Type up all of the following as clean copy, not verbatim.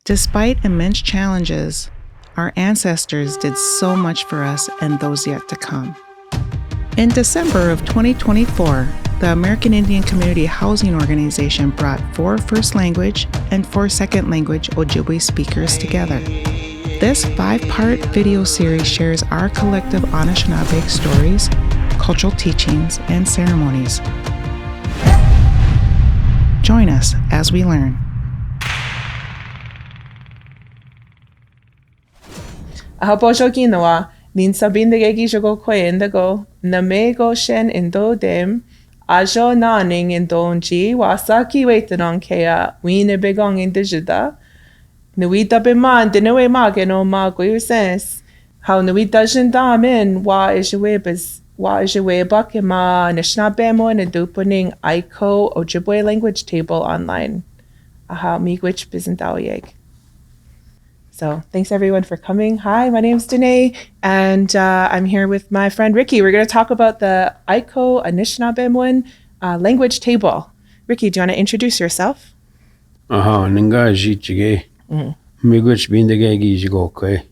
Despite immense challenges, our ancestors did so much for us and those yet to come. In December of 2024, the American Indian Community Housing Organization brought 4 first language and 4 second language Ojibwe speakers together. This 5-part video series shares our collective Anishinaabe stories, cultural teachings, and ceremonies. Join us as we learn. Ahaposho kinoa, nin sabindegegi jogo koendago, namego shen indo dem, ajo naning indonji, wasaki waitanong kea, wine begong indijida. Nuita beman, denewe mageno ma guiusens. How nuita jindamin, wa ijiwe bakima, Anishinaabe and dupuning AICHO Ojibwe language table online. Aha, miigwich bizindaoyeg. So thanks everyone for coming. Hi, my name's Dené, and I'm here with my friend Ricky. We're going to talk about the AICHO Anishinaabe language table. Ricky, do you want to introduce yourself? Ninga jichige. Miigwich bindegegi jigoke.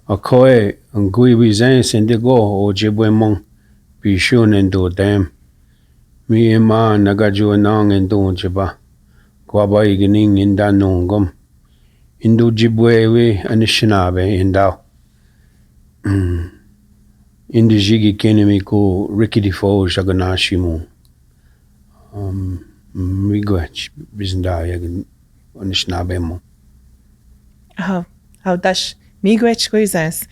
Akoe ngui wizen sendigo Ojibwemong bishun endo dam. Mi ema nagaju nang endo jiba. Kwaba igining indanongom. Indo Ojibwe Anishinaabe indao. Indi jigi kenemi ko Ricky Defo jaganashimu. Miigwich bizindaya Anishinaabe mo. How dash miigwich guizes.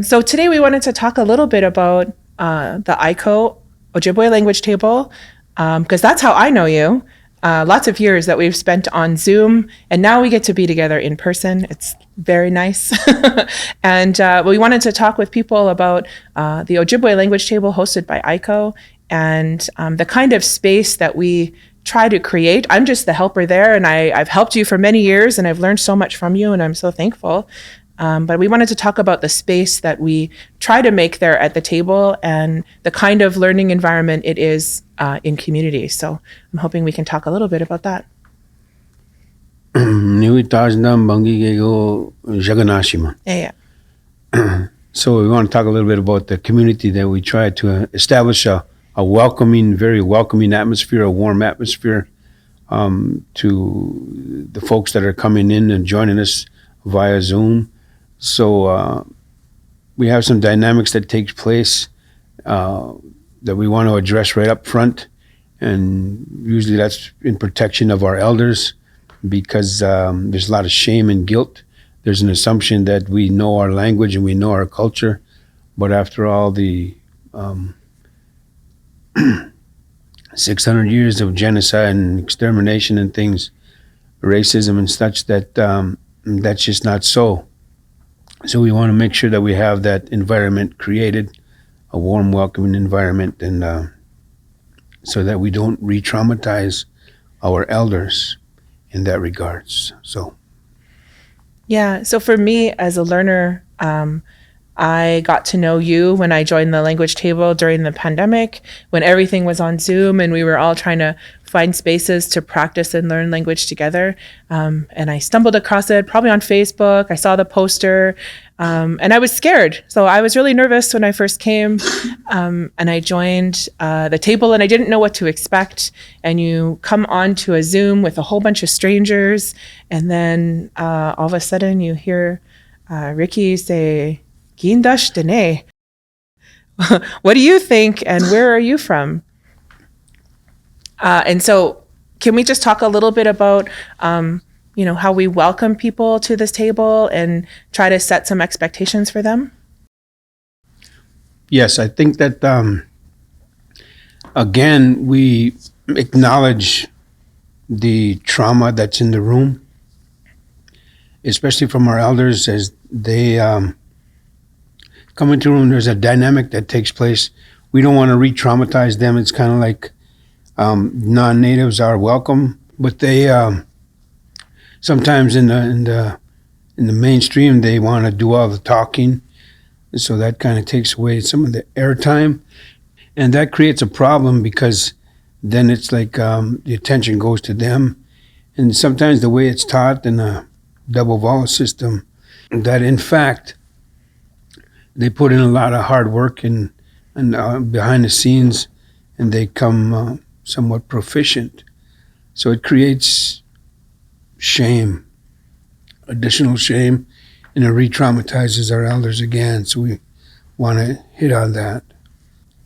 So today we wanted to talk a little bit about the AICHO Ojibwe language table, because that's how I know you. Lots of years that we've spent on Zoom, and now we get to be together in person. It's very nice. And we wanted to talk with people about the Ojibwe language table hosted by AICHO and the kind of space that we try to create. I'm just the helper there, and I've helped you for many years, and I've learned so much from you, and I'm so thankful. But we wanted to talk about the space that we try to make there at the table and the kind of learning environment it is in community. So I'm hoping we can talk a little bit about that. Yeah. So we want to talk a little bit about the community that we try to establish a welcoming, very welcoming atmosphere, a warm atmosphere to the folks that are coming in and joining us via Zoom. So we have some dynamics that takes place that we want to address right up front, and usually that's in protection of our elders, because there's a lot of shame and guilt. There's an assumption that we know our language and we know our culture, but after all the 600 years of genocide and extermination and things, racism and such, that that's just not so. So we want to make sure that we have that environment created, a warm, welcoming environment, and so that we don't re-traumatize our elders in that regards. So, yeah. So for me as a learner, I got to know you when I joined the language table during the pandemic, when everything was on Zoom and we were all trying to find spaces to practice and learn language together. And I stumbled across it probably on Facebook. I saw the poster and I was scared. So I was really nervous when I first came, and I joined the table and I didn't know what to expect. And you come onto a Zoom with a whole bunch of strangers, and then all of a sudden you hear Ricky say, Gindash Dené. What do you think, and where are you from? And so can we just talk a little bit about, how we welcome people to this table and try to set some expectations for them? Yes, I think that, again, we acknowledge the trauma that's in the room, especially from our elders as they come into the room. There's a dynamic that takes place. We don't want to re-traumatize them. It's kind of like non-natives are welcome, but they sometimes in the mainstream they want to do all the talking, so that kind of takes away some of the airtime, and that creates a problem because then it's like the attention goes to them, and sometimes the way it's taught in a double vowel system, that in fact they put in a lot of hard work and behind the scenes, and they come somewhat proficient. So it creates shame, additional shame, and it re-traumatizes our elders again. So we want to hit on that.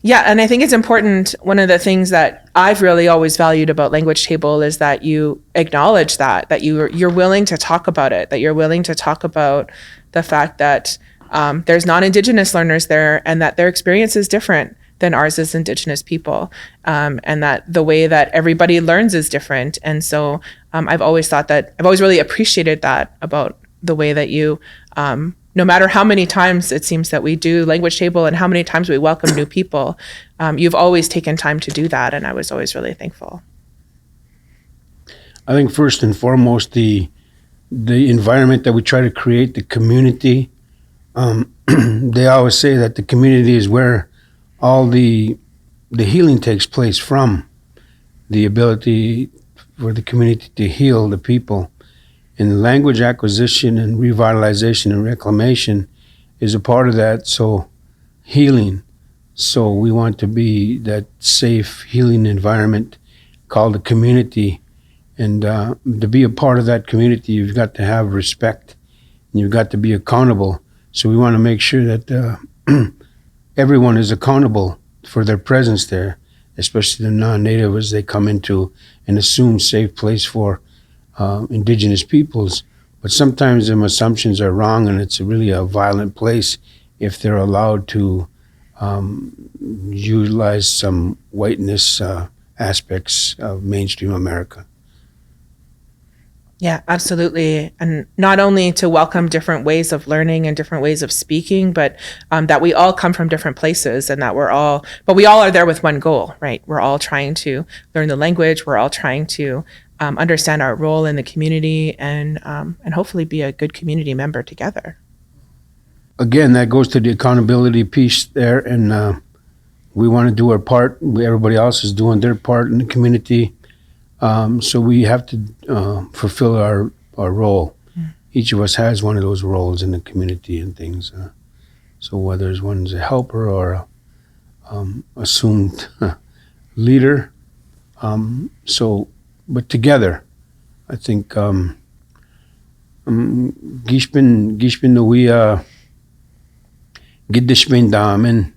Yeah, and I think it's important. One of the things that I've really always valued about Language Table is that you acknowledge that you're willing to talk about it, that you're willing to talk about the fact that there's non-Indigenous learners there and that their experience is different than ours as Indigenous people, and that the way that everybody learns is different. And so I've always really appreciated that about the way that you, no matter how many times it seems that we do Language Table and how many times we welcome new people, you've always taken time to do that, and I was always really thankful. I think first and foremost, the environment that we try to create, the community. They always say that the community is where all the healing takes place from, the ability for the community to heal the people. And language acquisition and revitalization and reclamation is a part of that. So healing. So we want to be that safe healing environment called a community. And to be a part of that community, you've got to have respect and you've got to be accountable. So we want to make sure that everyone is accountable for their presence there, especially the non-native as they come into an assumed safe place for Indigenous peoples. But sometimes them assumptions are wrong, and it's really a violent place if they're allowed to utilize some whiteness aspects of mainstream America. Yeah, absolutely. And not only to welcome different ways of learning and different ways of speaking, but that we all come from different places, and that we all are there with one goal, right? We're all trying to learn the language. We're all trying to understand our role in the community and hopefully be a good community member together. Again, that goes to the accountability piece there, and we want to do our part. Everybody else is doing their part in the community. So we have to fulfill our role. Each of us has one of those roles in the community and things. So whether one's a helper or assumed leader. But together, I think Gishpin Nuia Gidishpin Damen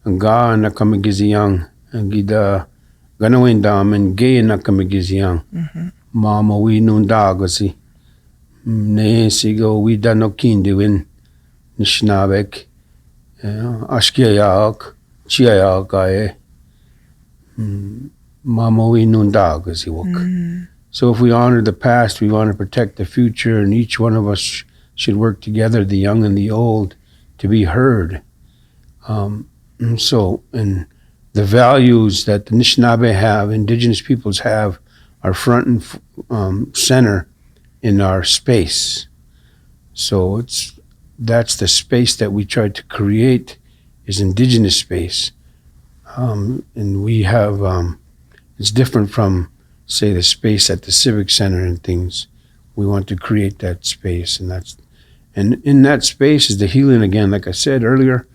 Ga Nakamigiziyang Gida Ganawin Damen Gay Nakamigiziyang Mama we nundagasi Ne Sigo we Danokindiwin Nishnabek Ashkiayak Chiayakae Mama we nundagasi wok. So if we honor the past, we want to protect the future, and each one of us should work together, the young and the old, to be heard. And the values that the Anishinaabe have, Indigenous peoples have, are front and center in our space. So that's the space that we try to create, is Indigenous space. And we have, it's different from, say, the space at the Civic Center and things. We want to create that space, and in that space is the healing again, like I said earlier,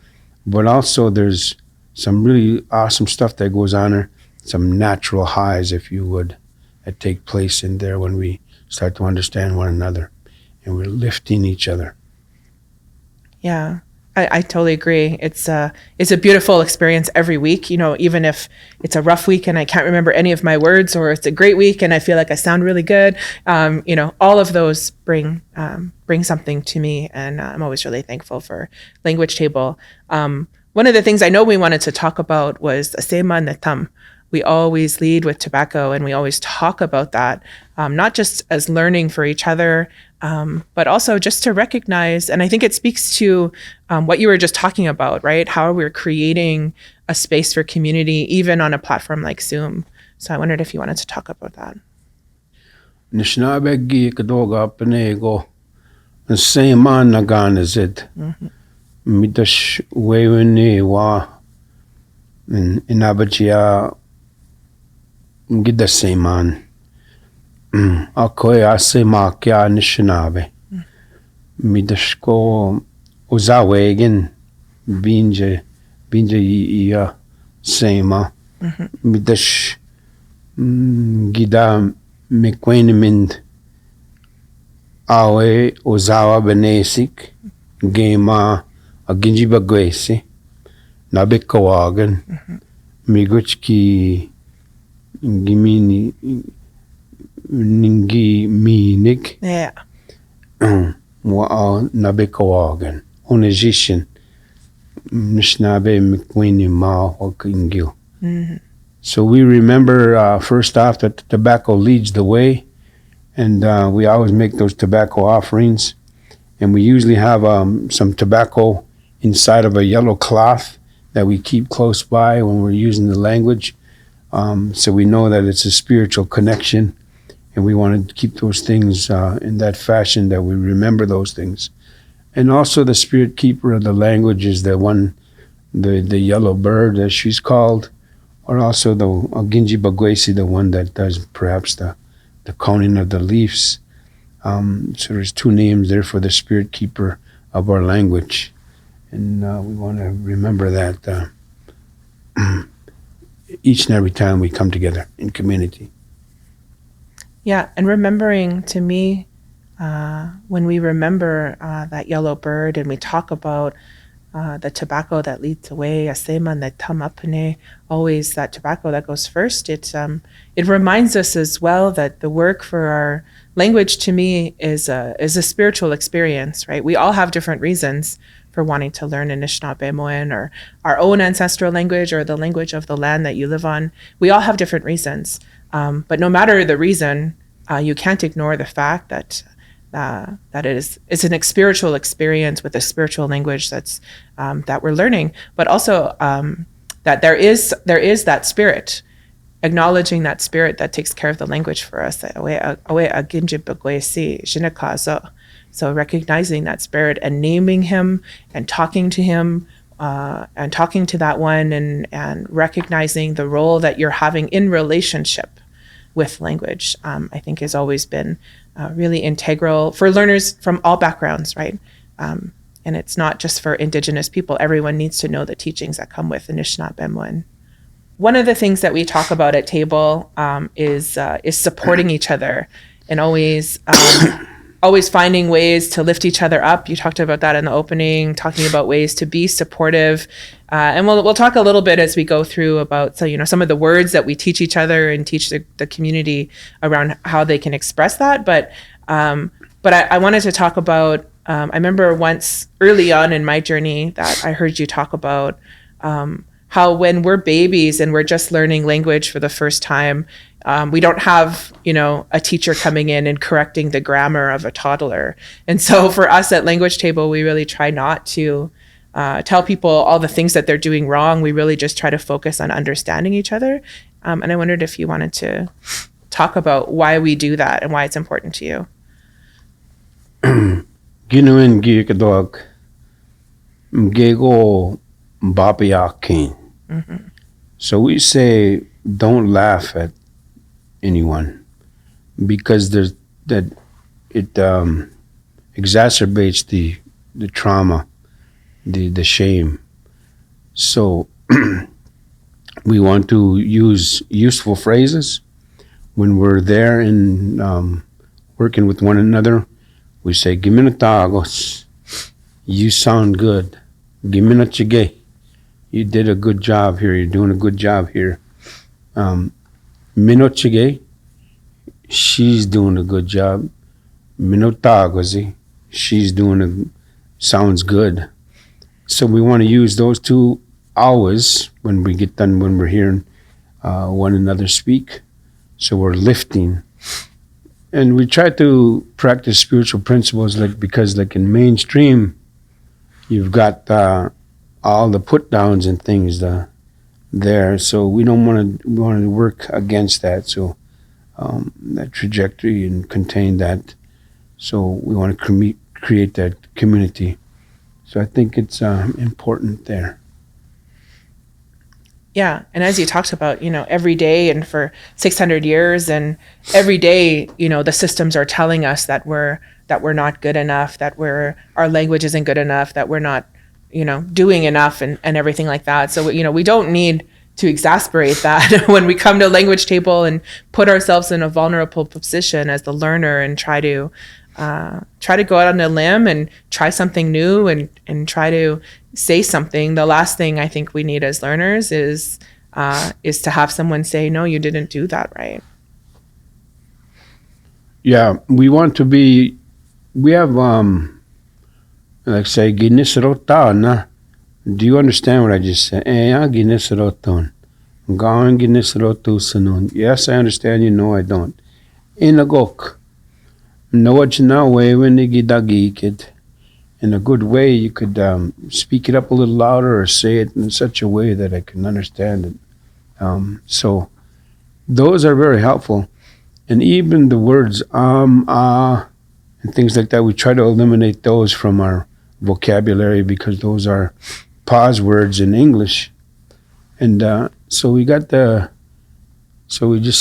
but also there's some really awesome stuff that goes on there, some natural highs, if you would, that take place in there when we start to understand one another and we're lifting each other. Yeah. I totally agree. It's a beautiful experience every week, even if it's a rough week and I can't remember any of my words, or it's a great week and I feel like I sound really good. All of those bring something to me, and I'm always really thankful for Language Table. One of the things I know we wanted to talk about was Asema Netam. We always lead with tobacco, and we always talk about that, not just as learning for each other, but also just to recognize, and I think it speaks to what you were just talking about, right? How we're creating a space for community, even on a platform like Zoom. So I wondered if you wanted to talk about that. Nishnabegi kadoga penego Asema naganazid Mitash wewene wa inabachia Gida Seman Akoya Asema kya Anishinaabe Midashko Ozawegen Binja Iya Sema Midash Gida Mekwenimind Awe Ozawa Benesik Gema Aginji Bagwesi Nabekawagan Miguchki Gimini Ningi Minik Yeah. Nabekawagan Onejishin Nishnabe Mikwini Ma Wakingil. So we remember first off that the tobacco leads the way, and we always make those tobacco offerings, and we usually have some tobacco inside of a yellow cloth that we keep close by when we're using the language, so we know that it's a spiritual connection, and we want to keep those things in that fashion that we remember those things. And also the spirit keeper of the language is the one, the yellow bird as she's called, or also the Aginji Bagwesi, the one that does perhaps the counting of the leaves. So there's two names there for the spirit keeper of our language. And we want to remember that each and every time we come together in community. Yeah, and remembering, to me, when we remember that yellow bird and we talk about the tobacco that leads the way, asema and the tamapane, always that tobacco that goes first, it reminds us as well that the work for our language, to me, is a spiritual experience, right? We all have different reasons for wanting to learn Anishinaabe or our own ancestral language or the language of the land that you live on. We all have different reasons. But no matter the reason, you can't ignore the fact that it's an spiritual experience with a spiritual language that's that we're learning, but also that there is that spirit, acknowledging that spirit that takes care of the language for us. So recognizing that spirit and naming him and talking to him and talking to that one and recognizing the role that you're having in relationship with language, I think has always been really integral for learners from all backgrounds, right? And it's not just for Indigenous people. Everyone needs to know the teachings that come with Anishinaabe. One of the things that we talk about at table is supporting each other and always finding ways to lift each other up. You talked about that in the opening, talking about ways to be supportive. And we'll talk a little bit as we go through about some of the words that we teach each other and teach the community around how they can express that. But I wanted to talk about, I remember once early on in my journey that I heard you talk about how when we're babies and we're just learning language for the first time, we don't have, a teacher coming in and correcting the grammar of a toddler. And so for us at Language Table, we really try not to tell people all the things that they're doing wrong. We really just try to focus on understanding each other. And I wondered if you wanted to talk about why we do that and why it's important to you. Ginuin Gikadog Mgego Babiakin. So we say don't laugh at anyone because it exacerbates the trauma, the shame. So we want to use useful phrases when we're there and working with one another. We say "Giminatagos," you sound good. "Giminachige," you did a good job here. You're doing a good job here. Minochige, she's doing a good job. Minotagozi, she's sounds good. So we want to use those two always when we get done, when we're hearing one another speak. So we're lifting. And we try to practice spiritual principles because in mainstream, you've got all the put downs and things there. So we want to work against that. So that trajectory and contain that. So we want to create that community. So I think it's important there. Yeah, and as you talked about, every day and for 600 years, and every day, the systems are telling us that that we're not good enough, that our language isn't good enough, that we're not, doing enough and everything like that. So, we don't need to exasperate that when we come to a language table and put ourselves in a vulnerable position as the learner and try to go out on a limb and try something new and try to say something. The last thing I think we need as learners is to have someone say, no, you didn't do that right. Yeah, we have, like say, ginisrotan. Do you understand what I just said? Ginisroton. Gawin ginisrotu sanun. Yes, I understand you. No, I don't. Inagok. Nawajna way when gidagikid. In a good way, you could speak it up a little louder or say it in such a way that I can understand it. So those are very helpful. And even the words and things like that, we try to eliminate those from our vocabulary because those are pause words in English. And so we just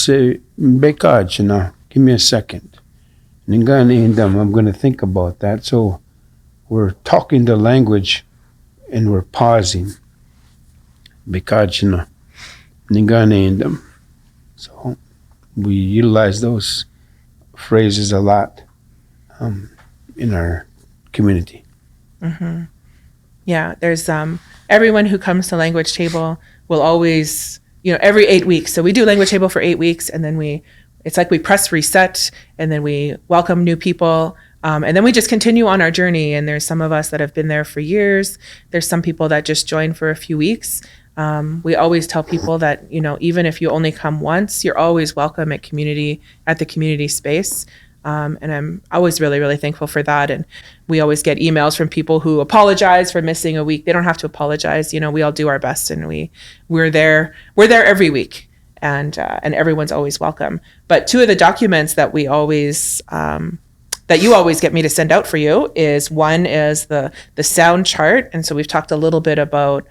say, Bekaj, give me a second. I'm going to think about that. So we're talking the language and we're pausing. Bekaj, so we utilize those phrases a lot in our community. Mm-hmm. Yeah, there's everyone who comes to language table will always, every 8 weeks. So we do language table for 8 weeks, and then it's like we press reset, and then we welcome new people, and then we just continue on our journey. And there's some of us that have been there for years. There's some people that just join for a few weeks. We always tell people that, even if you only come once, you're always welcome at the community space. And I'm always really, really thankful for that. And we always get emails from people who apologize for missing a week. They don't have to apologize. We all do our best, and we're there every week, and everyone's always welcome. But two of the documents that we always, that you always get me to send out for you one is the sound chart. And so we've talked a little bit about,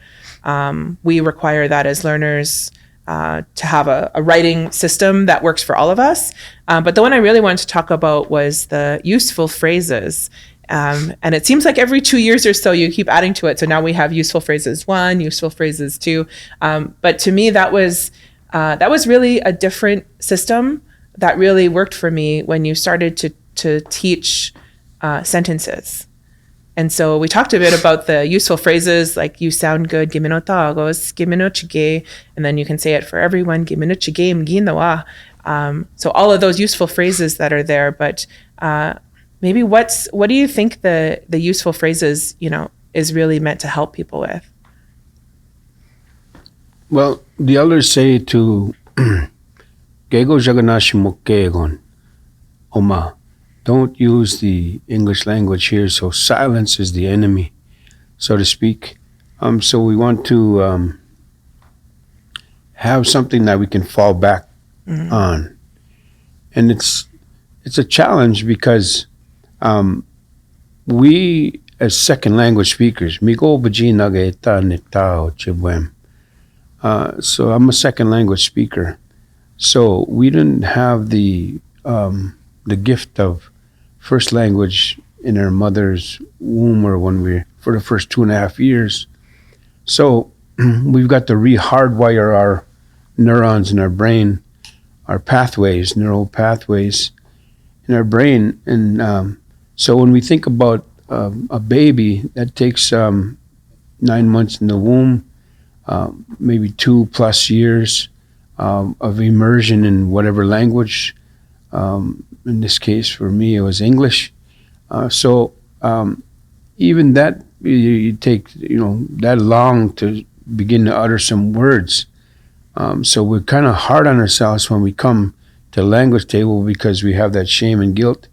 we require that as learners, to have a writing system that works for all of us. But the one I really wanted to talk about was the useful phrases. And it seems like every 2 years or so you keep adding to it. So now we have useful phrases 1, useful phrases 2. But to me, that was really a different system that really worked for me when you started to teach sentences. And so we talked a bit about the useful phrases, like you sound good, gimino tagos, gimino chige, and then you can say it for everyone, gimino chige mginawa. So all of those useful phrases that are there, but maybe what do you think the useful phrases, is really meant to help people with? Well, the elders say to Gego Jaganashi Mokegon, Oma. Don't use the English language here, so silence is the enemy, so to speak. So we want to have something that we can fall back on. And it's a challenge because we, as second language speakers, so I'm a second language speaker. So we didn't have the gift of first language in our mother's womb, or for the first 2.5 years. So we've got to re-hardwire our neurons in our brain, our neural pathways in our brain. And so when we think about a baby that takes 9 months in the womb, maybe 2+ years of immersion in whatever language, in this case, for me, it was English. So even that, you take, that long to begin to utter some words. So we're kind of hard on ourselves when we come to the language table because we have that shame and guilt,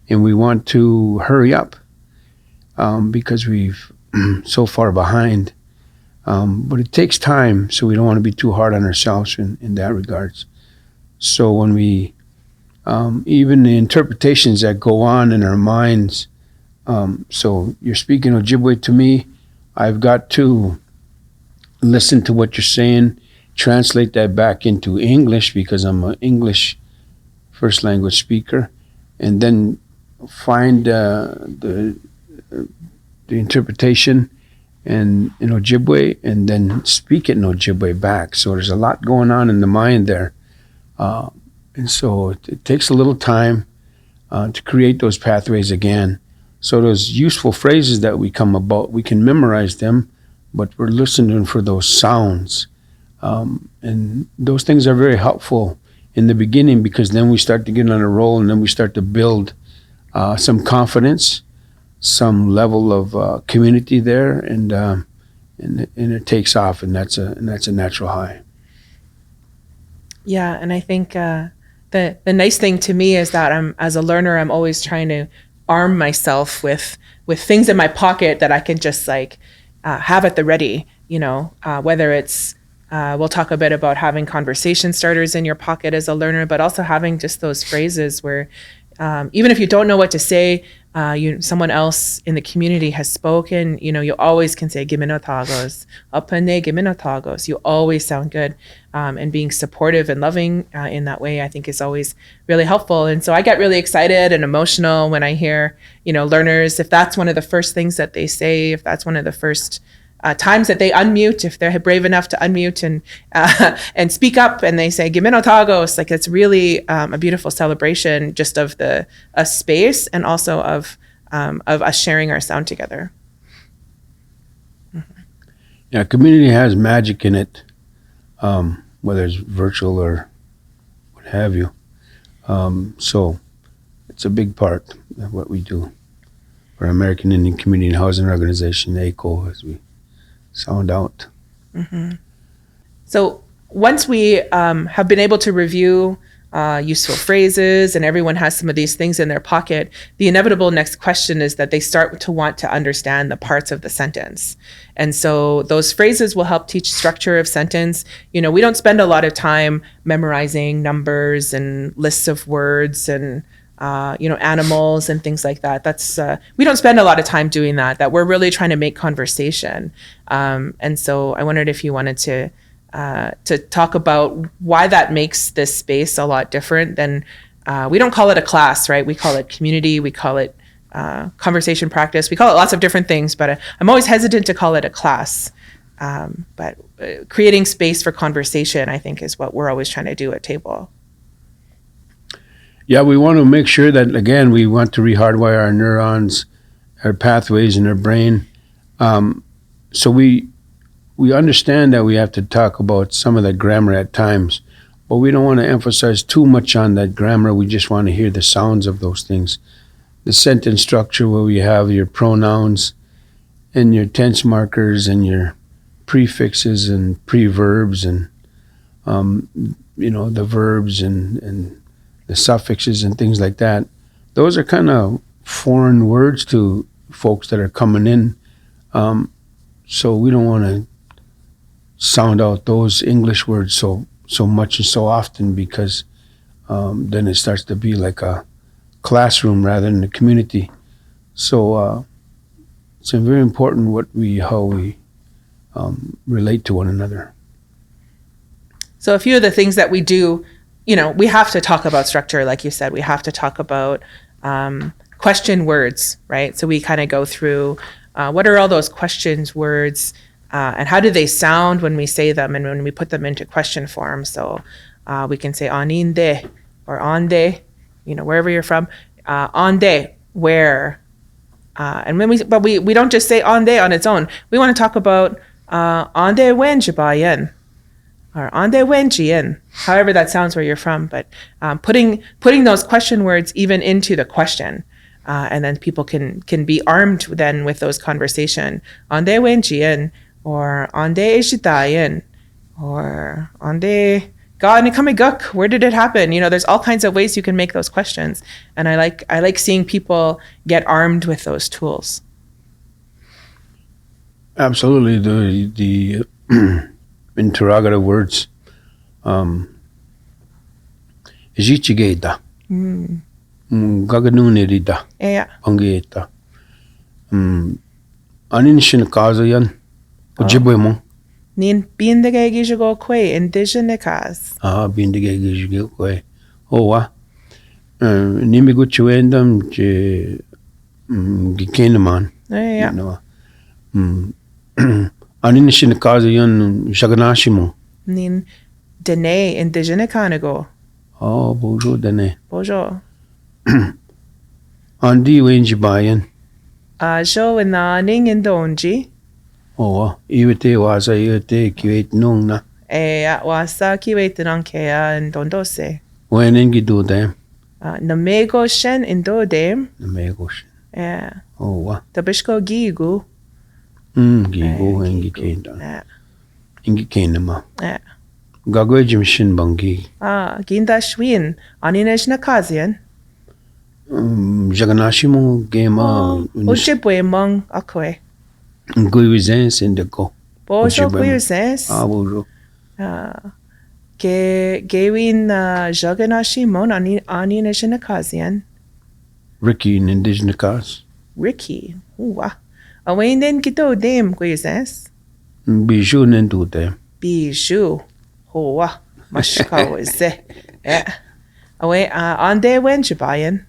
and we want to hurry up because we've so far behind. But it takes time, so we don't want to be too hard on ourselves in that regards. So when we even the interpretations that go on in our minds. So you're speaking Ojibwe to me. I've got to listen to what you're saying, translate that back into English because I'm an English first language speaker, and then find the interpretation in Ojibwe and then speak it in Ojibwe back. So there's a lot going on in the mind there. And so it takes a little time to create those pathways again. So those useful phrases that we come about, we can memorize them, but we're listening for those sounds. And those things are very helpful in the beginning, because then we start to get on a roll, and then we start to build some confidence, some level of community there, and it takes off, and that's a natural high. Yeah, and I think the nice thing to me is that as a learner, I'm always trying to arm myself with things in my pocket that I can just have at the ready. Whether it's we'll talk a bit about having conversation starters in your pocket as a learner, but also having just those phrases where even if you don't know what to say, someone else in the community has spoken, you always can say giminotagos, apane giminotagos. You always sound good. And being supportive and loving in that way, I think, is always really helpful. And so I get really excited and emotional when I hear, learners, if that's one of the first things that they say, if that's one of the first times that they unmute, if they're brave enough to unmute and speak up, and they say giminotagos, it's really a beautiful celebration just of a space, and also of us sharing our sound together. Mm-hmm. Yeah, community has magic in it, whether it's virtual or what have you. So it's a big part of what we do for American Indian Community and Housing Organization, AICHO, as we sound out. Mm-hmm. So once we have been able to review useful phrases, and everyone has some of these things in their pocket, the inevitable next question is that they start to want to understand the parts of the sentence. And so those phrases will help teach structure of sentence. We don't spend a lot of time memorizing numbers and lists of words and animals and things like that. That's we don't spend a lot of time doing that. That we're really trying to make conversation. And so I wondered if you wanted to talk about why that makes this space a lot different than we don't call it a class, right? We call it community. We call it conversation practice. We call it lots of different things, but I'm always hesitant to call it a class. But creating space for conversation, I think, is what we're always trying to do at table. Yeah, we want to make sure that, again, we want to rehardwire our neurons, our pathways in our brain. So we understand that we have to talk about some of that grammar at times, but we don't want to emphasize too much on that grammar. We just want to hear the sounds of those things. The sentence structure, where we have your pronouns and your tense markers and your prefixes and preverbs and, the verbs and the suffixes and things like that. Those are kind of foreign words to folks that are coming in. So we don't want to sound out those English words so much and so often, because then it starts to be like a classroom rather than a community. So it's very important how we relate to one another. So a few of the things that we do, we have to talk about structure, like you said. We have to talk about question words, right? So we kind of go through what are all those questions words, and how do they sound when we say them and when we put them into question form. So we can say aninde or ande, wherever you're from. Ande, where. And when we don't just say ande on its own. We want to talk about ande wen jibayen, or ande wen jien, however that sounds where you're from. But putting those question words even into the question. And then people can be armed then with those conversation. Ande wen jien, or ande eshitayen, or ande ga nikamiguk, where did it happen? There's all kinds of ways you can make those questions. And I like seeing people get armed with those tools. Absolutely. The interrogative words. Jichigeda. Gaganunirida. Yeah. Angieta. Anin shinakazayan. Ojibwemong. Nin bindegegijigokwe indígenas. Bindegegijigokwe. Owa. Nimi Guchuendam, Gikenaman. Yeah. Anishin Kazi yon Shaganashimo. Nin Dené Indigenous Kanago. Oh, bonjour, Dené. Bonjour. Andi Wenji Bayan. AICHO in Naning in Donji. Oh, Iwete Waaseyaa Kiwet Nung na. Waaseyaa Kiwet Nankea in Dondose. When in Gidu them. Namego Shen in Dodem. Namegos. Yeah. Oh, Tabishko Gigu. Gigo and Gikenda. Yeah. Ingi Kenema. Yeah. Gagwejim Shin Bangi. Ginda Shwin. Aninesh Nakazian. Jaganashimo Gema. Ojibwemong Akwe. Guizens in the go. Bojo Queersense. Bonjour. Gewin Jaganashi Mon Aninesh Nakazian. Ricky in Indigenous cars. Ricky. Ooh. Awain den Gito Dame Queersense. Bijou Nendu them. Bijou. Hoa. Mashka was there. Yeah. Away on day when Jabayan.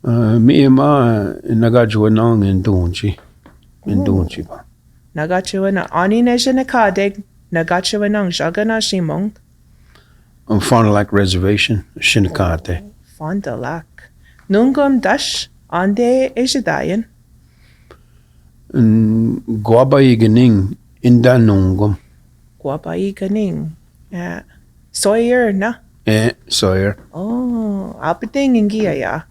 Me and ma Nagajuanong in Dunchi. In Dunchi. Nagachuan Aninesh Nakadeg. Nagachuanong Jagana Shimong. Fond du Lac Reservation, Shinakate. Fond du Lac. Nungum Dash. Ande Ejadayan. Guabai Ganing in Danungum. Guapai Ganing. Yeah. Sawyer na. Sawyer. Oh, apating in Giaya.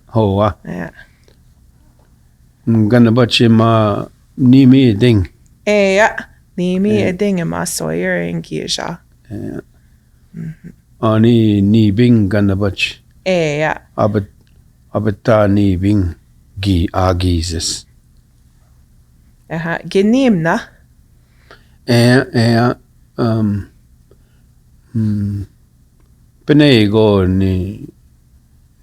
Hoa. Yeah. Ganabachi ma Nimi Ding. Yeah. Nimi eding ma Sawyer in Giya. Ani Ni Bing Ganabach. Yeah. Abata Ni Bing Gi Agizes. Genim na. Penego ni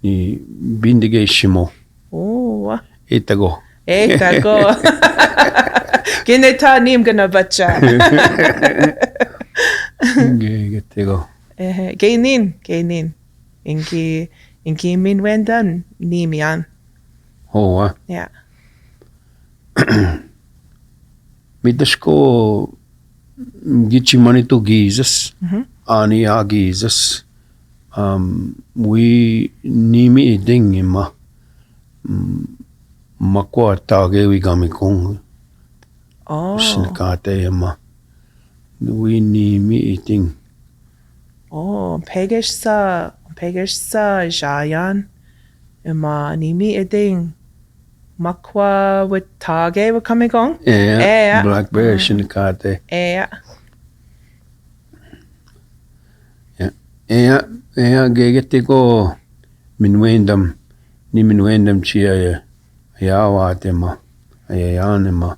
Bindige Shimo. Oh. Itago. Eko. Gineta nim gana bacha. Getego. Gainin. Inki min wendan nimian. Hoa. Yeah. Midashko Gichi Manitu Gizes. Ani Agizes. We Nimi Dingima. Makwa Tage we Gamikung. Oh. Sinkate Emma. We Nimi eating. Oh, Pegish sa Jayan. Ema nimi eding. Makwa with Tage were coming on? Yeah. Black Bear Sinkate. Yeah. Gegetiko Minwendam. Ni Minwendam Chia Ayawatema. Ayayanema.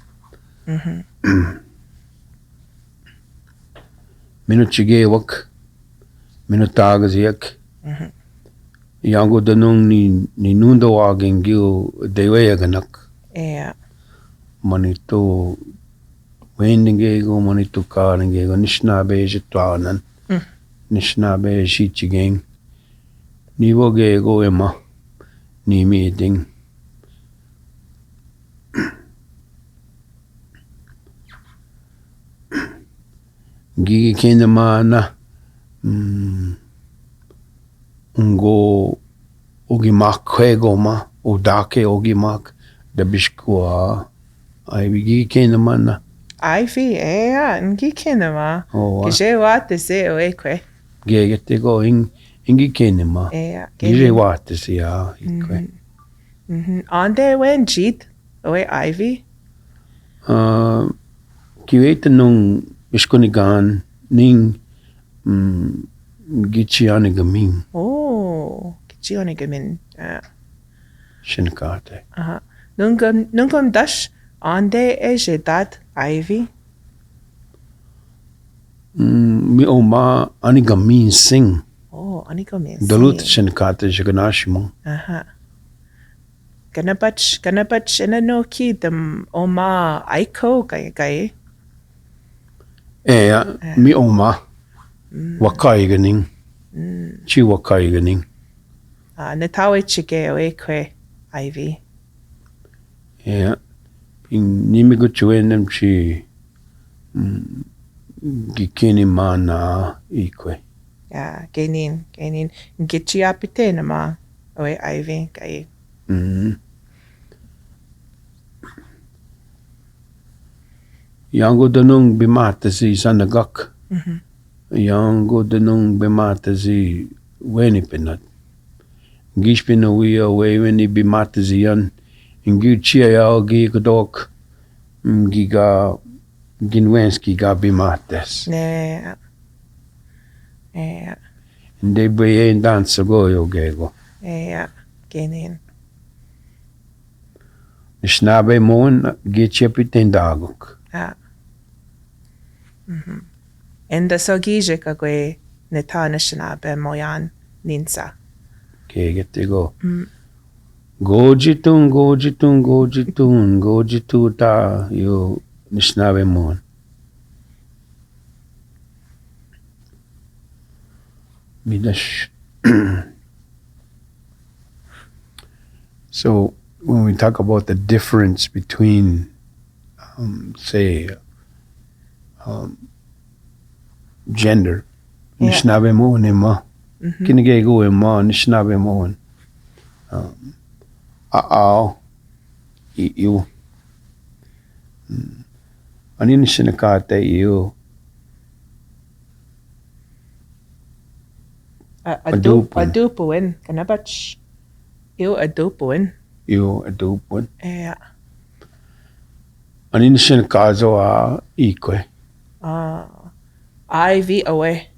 Minuchigewak. Minutagaziak. Yango danong ni nundo waging gil deweyaganak. Yeah. Manito wendingego, manito karingego, nishnabe jitwanan. Nishnabe shichigeng. Niwogego ema. Ni meeting. Gigi kendemana. Ungo ogimak kwegoma odake ogimak da bishkua ai bigi kendemana. Ivy, ngi kinema. Oh. Gije wat se o ekwe. Gegetego ingi kendema. Gije wat se ya ikwe. Ande wen jit o Ivy. Kiwete nung bishkunigan ning Gichiani Gamin. Oh, Gichiani Gamin. Shinkate. Nungum dash ande ejedat Ivy. Mi oma Anigamin sing. Oh, Anigamin. Dalut Shinkate Jaganashimo. Ganapach no ki dem oma AICHO gay. Mi oma. Wakaiganing. Chi wakaiganing. Natawe chike o ekwe, Ivy. Yeah. Nimi go chuendem chi gikini mana ikwe. Yeah, gainin. Gichi apite nama o Ivy, kai. Yango danung bimata si sanagak. Yango danung bimata si weni pinat. Gish pinawiya weni bimata si yan. Ingu chia yao gi kodok. Giga ginwenski ga bimates. Yeah. Yeah. Inde beye dansa go yo gego. Yeah. Gainin. Snabe mon gichi pitin dagok. Yeah. Enda sogije kagwe neta nishinabe moyan ninsa. Kegete go. Gojitun ta yo nisnabe mon. Midash. So when we talk about the difference between, say, gender, nisnabe mon ema, kinigego ema nisnabe mon. You. Anini sinakate you. Adupuin. Kanabach. You adupuin. You adupuin. Yeah. Anini sinakazo a ikwe. Ivy away.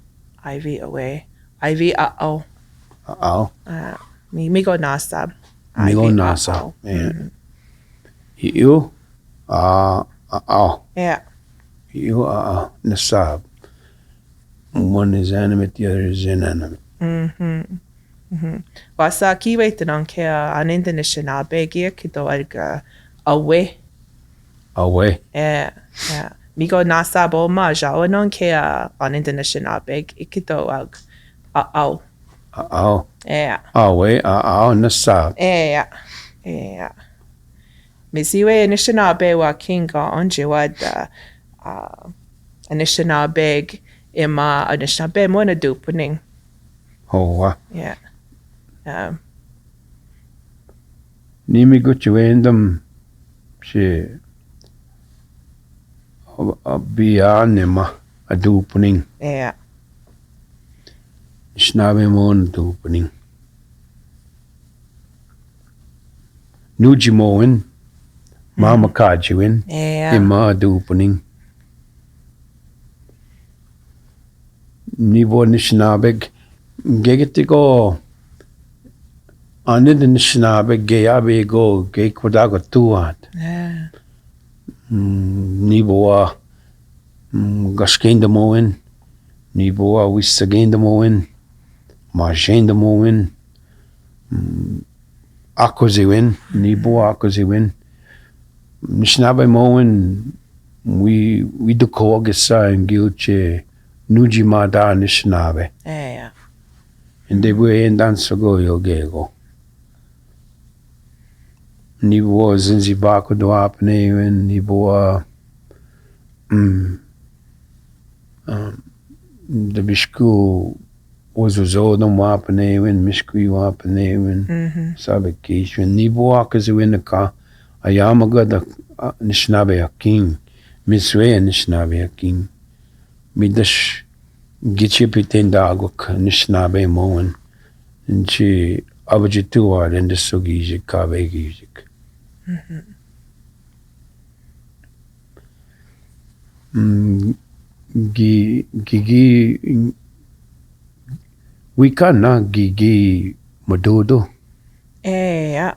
Ivy a-oh. Migo nasab. Migo nasa. Yeah. You Yeah. You nasab. One is animate, the other is inanimate. Wasa kiwe tanong kaya anindanishinal begia kito alga away. Away. Yeah. Migo nasab o maja o non kaya anindanishinal beg ikito ag a-oh. Yeah. Away, nasab. Yeah. Misiwe Anishinaabe wa kinga onje wad Anishinaabe ima Anishinaabe mona dupuning. Hoa. Yeah. Nimi guchuendam she bianema a dupuning. Yeah. Snabe mon dupuning. Nujimoen. Mama kajuin. Yeah. Ima dupuning. Nibo nishnabeg. Gegetigo. Ane the nishnabeg geyabe go ge kodago tuat. Yeah. Niboa gashkenda moen. Niboa wisagenda moen. Majenda moen. Akoziwin. Niboa akoziwin. Nishnabe moen we do koagisa and gilche nujimada nishnabe. Yeah. And they were in dansago yogego. Nibo zinzibako do apnewen, nibo the bishku was uzodom wapnewen, mishkui wapnewen, sabekishwen, nibo akaziwin the ka. Ayamaga da nishnabe hakim, miswe nishnabe hakim. Midash gichipiten dagok nishnabe moen. Nchi abajituar in the sugijik kabegijik. Gigi wikana gigi madodo. Yeah.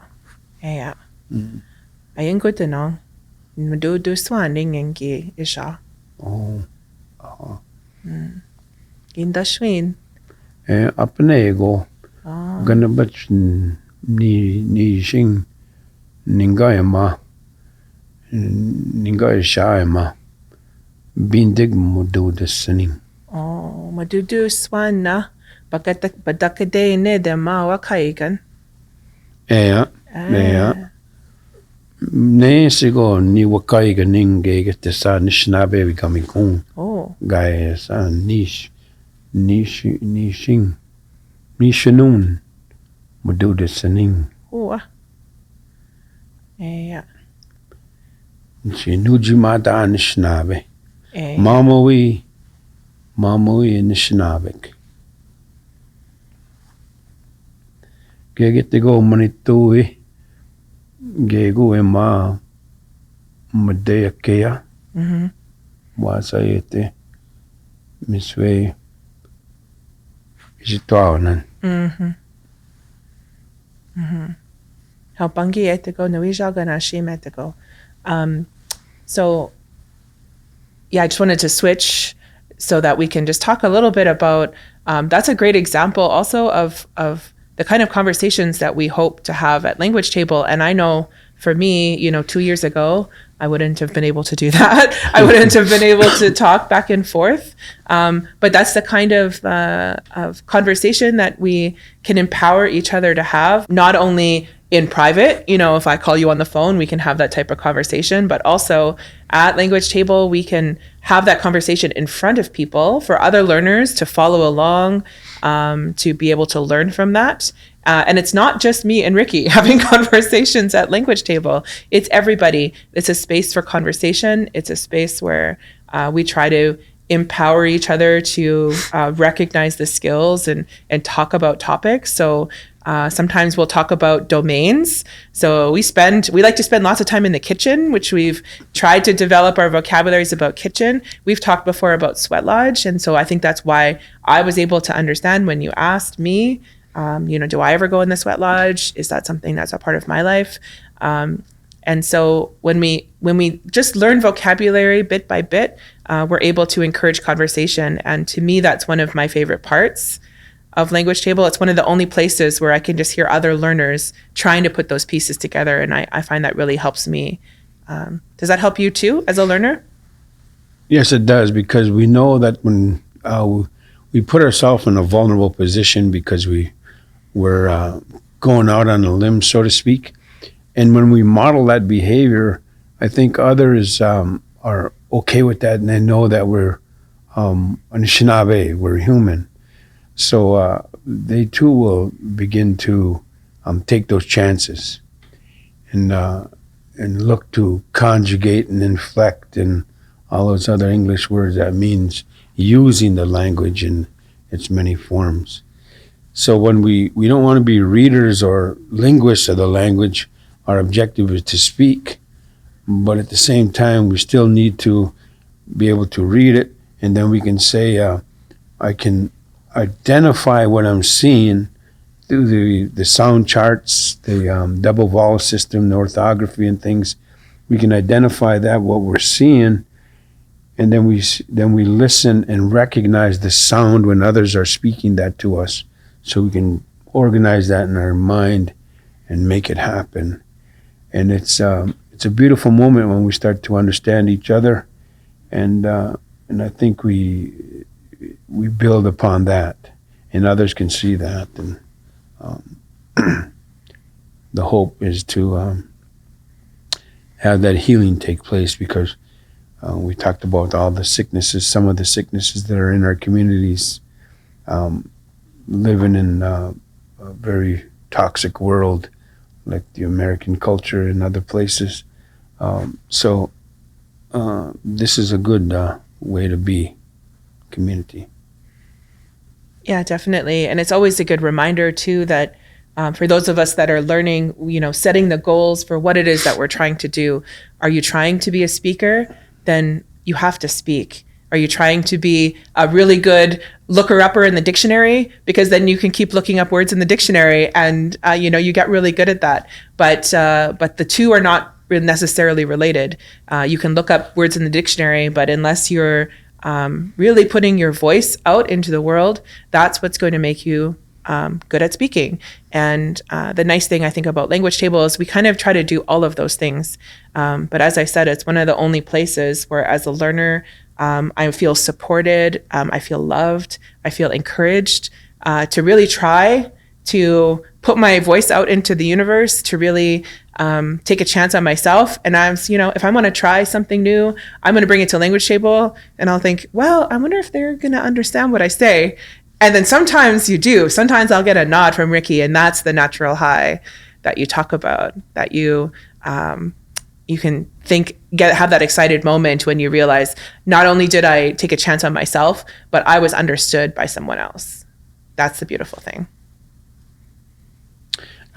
Ayun ko tanong. Madudu swaning engi isha. Gindashwin. Apne ego. Ganabach ni shing ningayama. Ningayashayama. Bindig madudu sining. Madudu swan na. Badakadene de mawakaigan. Yeah. Yeah. Ne sigo ni wakai ganing ge te sa nishnabe becoming kung Oh. guy sa nishing nishanun mudude saning Oh. Yeah. shi nujimata nishnabe Yeah. mamoi nishnabek ge get to go manitui ge go ema madea kea Mm-hmm. Waaseyaa miswe isitwaonan Mm-hmm. Mm-hmm. Helpangi etiko nuijaga na shim etiko. So yeah, I just wanted to switch so that we can just talk a little bit about that's a great example also of the kind of conversations that we hope to have at Language Table. And I know for me, 2 years ago, I wouldn't have been able to do that. I wouldn't have been able to talk back and forth. But that's the kind of conversation that we can empower each other to have, not only in private, if I call you on the phone, we can have that type of conversation, but also at Language Table, we can have that conversation in front of people for other learners to follow along, to be able to learn from that. And it's not just me and Ricky having conversations at Language Table. It's everybody. It's a space for conversation. It's a space where we try to empower each other to recognize the skills and talk about topics. So sometimes we'll talk about domains. So we like to spend lots of time in the kitchen, which we've tried to develop our vocabularies about kitchen. We've talked before about sweat lodge. And so I think that's why I was able to understand when you asked me, do I ever go in the sweat lodge? Is that something that's a part of my life? And so when we just learn vocabulary bit by bit, we're able to encourage conversation. And to me, that's one of my favorite parts of Language Table. It's one of the only places where I can just hear other learners trying to put those pieces together. And I find that really helps me. Does that help you too as a learner? Yes, it does, because we know that when we put ourselves in a vulnerable position because we're going out on a limb, so to speak. And when we model that behavior, I think others are okay with that, and they know that we're Anishinaabe, we're human. So they too will begin to take those chances and look to conjugate and inflect and all those other English words. That means using the language in its many forms. So when we don't want to be readers or linguists of the language, our objective is to speak, but at the same time, we still need to be able to read it, and then we can say, I can identify what I'm seeing through the sound charts, the double vowel system, the orthography and things. We can identify that, what we're seeing, and then we listen and recognize the sound when others are speaking that to us, so we can organize that in our mind and make it happen. And it's a beautiful moment when we start to understand each other, and I think we build upon that, and others can see that. And the hope is to have that healing take place, because we talked about all the sicknesses, some of the sicknesses that are in our communities, living in a very toxic world like the American culture and other places. So this is a good way to be community. Yeah, definitely. And it's always a good reminder too that for those of us that are learning, setting the goals for what it is that we're trying to do. Are you trying to be a speaker? Then you have to speak. Are you trying to be a really good looker-upper in the dictionary? Because then you can keep looking up words in the dictionary, and you get really good at that. But the two are not necessarily related. You can look up words in the dictionary, but unless you're really putting your voice out into the world, that's what's going to make you good at speaking. And the nice thing I think about Language Table is we kind of try to do all of those things. But as I said, it's one of the only places where, as a learner, I feel supported, I feel loved, I feel encouraged, to really try to put my voice out into the universe, to really take a chance on myself. And if I want to try something new, I'm going to bring it to language table, and I'll think, well, I wonder if they're going to understand what I say. And then sometimes you do. Sometimes I'll get a nod from Ricky, and that's the natural high that you talk about, that you can have that excited moment when you realize not only did I take a chance on myself, but I was understood by someone else. That's the beautiful thing.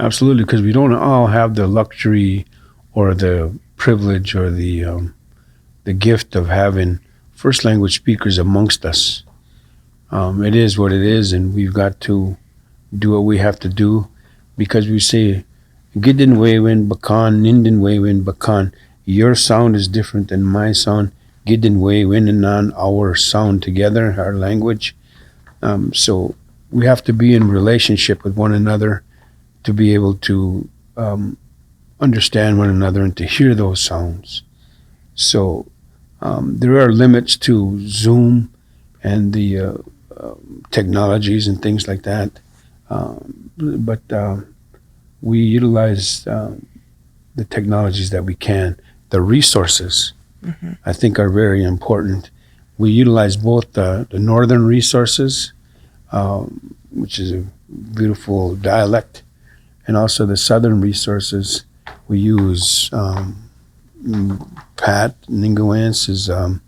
Absolutely, because we don't all have the luxury or the privilege or the gift of having first language speakers amongst us. It is what it is, and we've got to do what we have to do, because we say, Gidin Wewin Bakan, Nindin Wewin Bakan. Your sound is different than my sound. Gidin Wewin and on our sound together, our language. So we have to be in relationship with one another to be able to understand one another and to hear those sounds. So there are limits to Zoom and the technologies and things like that. But we utilize the technologies that we can. The resources, I think, are very important. We utilize both the northern resources, which is a beautiful dialect, and also the southern resources. We use Pat Ningawance is a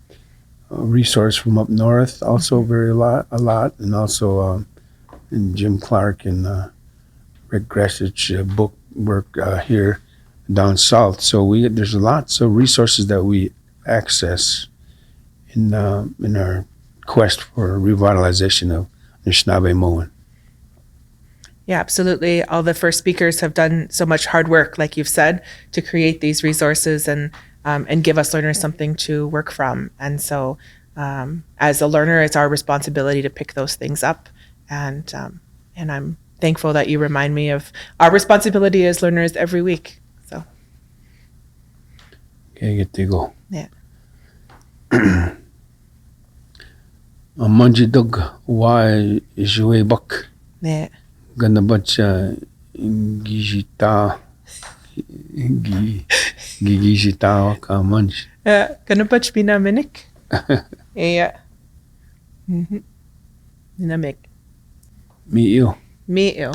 resource from up north, also a lot, and also and Jim Clark and Rick Gressich book work here down south. So there's lots of resources that we access in our quest for revitalization of Ojibwemong. Yeah, absolutely. All the first speakers have done so much hard work, like you've said, to create these resources and give us learners something to work from. And so as a learner, it's our responsibility to pick those things up. And I'm thankful that you remind me of our responsibility as learners every week. So. Okay, get to go. Yeah. Amanjidog why is you a buck? Yeah. Gonna bacha gijita gijita ka manj. Gonna batch binaminik. Yeah. Binamik. Me you. Me you.